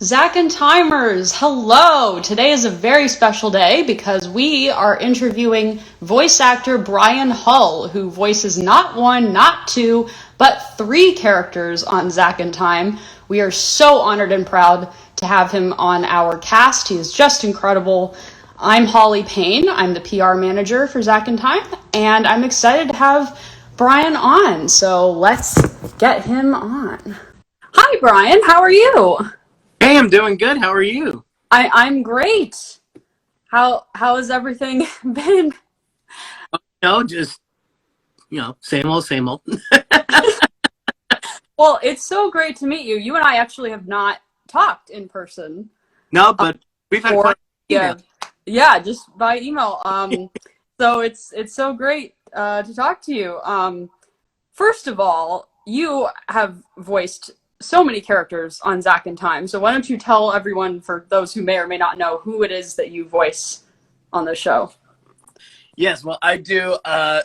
Zack In Timers, hello! Today is a very special day because we are interviewing voice actor Brian Hull, who voices not one, not two, but three characters on Zack In Time. We are so honored and proud to have him on our cast. He is just incredible. I'm Holly Payne. I'm the PR manager for Zack In Time, and I'm excited to have Brian on. So let's get him on. Hi, Brian. How are you? Hey, I'm doing good. How are you? I'm great. How has everything been? Just, same old, same old. Well, it's so great to meet you. You and I actually have not talked in person. No, but we've had quite yeah, yeah, just by email. So it's so great to talk to you. First of all, you have voiced so many characters on Zack In Time. So why don't you tell everyone, for those who may or may not know, who it is that you voice on the show? Yes, well, I do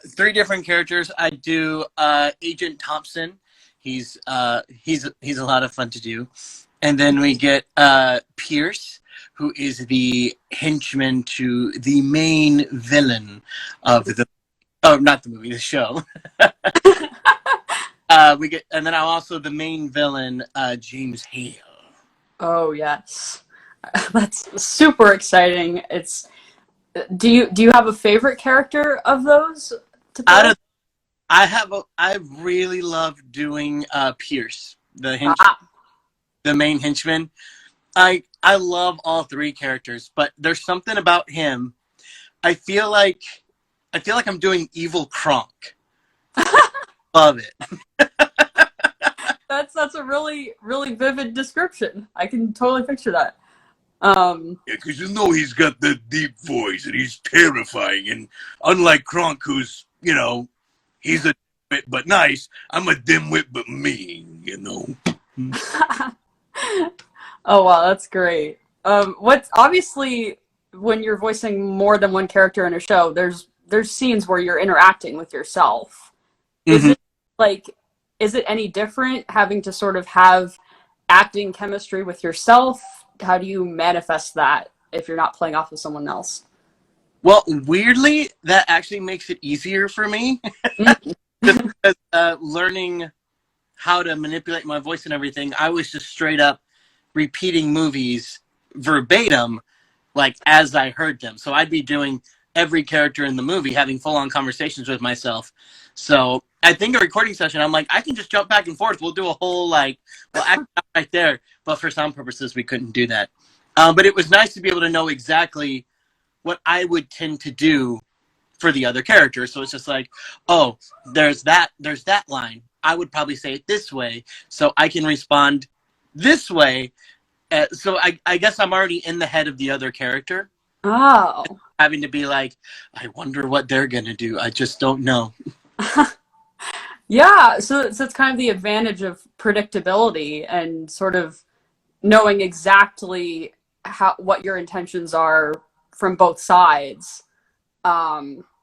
three different characters. I do Agent Thompson. He's a lot of fun to do. And then we get Pierce, who is the henchman to the main villain of not the movie, the show. And then I'm also the main villain, James Hale. Oh yes, that's super exciting. Do you have a favorite character of those to play? I really love doing Pierce, the main henchman. I love all three characters, but there's something about him. I feel like I'm doing evil Kronk. Love it. That's a really, really vivid description. I can totally picture that. Yeah, because he's got that deep voice and he's terrifying. And unlike Kronk, who's, he's a dimwit but nice, I'm a dimwit but mean, Oh wow, that's great. What's obviously when you're voicing more than one character in a show, there's scenes where you're interacting with yourself. Mm-hmm. Is it any different having to sort of have acting chemistry with yourself? How do you manifest that if you're not playing off of someone else? Well, weirdly, that actually makes it easier for me. Just because learning how to manipulate my voice and everything, I was just straight up repeating movies verbatim, like as I heard them. So I'd be doing every character in the movie, having full-on conversations with myself. So I think a recording session, I'm like, I can just jump back and forth. We'll do a whole, act right there. But for sound purposes, we couldn't do that. But it was nice to be able to know exactly what I would tend to do for the other character. So it's just like, oh, there's that line. I would probably say it this way, so I can respond this way. So I guess I'm already in the head of the other character. Oh. Having to be like, I wonder what they're going to do. I just don't know. Yeah, so it's kind of the advantage of predictability and sort of knowing exactly what your intentions are from both sides. That's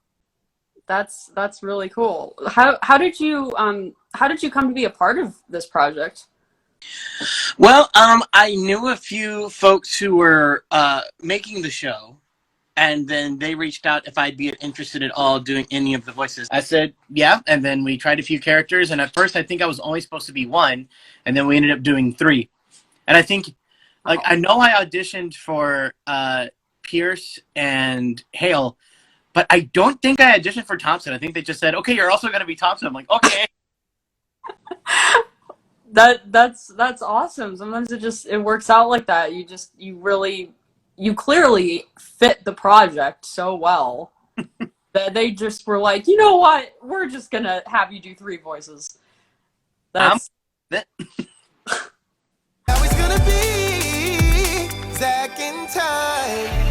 really cool. How did you come to be a part of this project? Well, I knew a few folks who were making the show. And then they reached out if I'd be interested at all doing any of the voices. I said, yeah. And then we tried a few characters. And at first, I think I was only supposed to be one. And then we ended up doing three. And I think, I know I auditioned for Pierce and Hale. But I don't think I auditioned for Thompson. I think they just said, okay, you're also going to be Thompson. I'm like, okay. That's awesome. Sometimes it works out like that. You clearly fit the project so well that they just were like, you know what? We're just gonna have you do three voices. That's Now it's gonna be Zack In Time.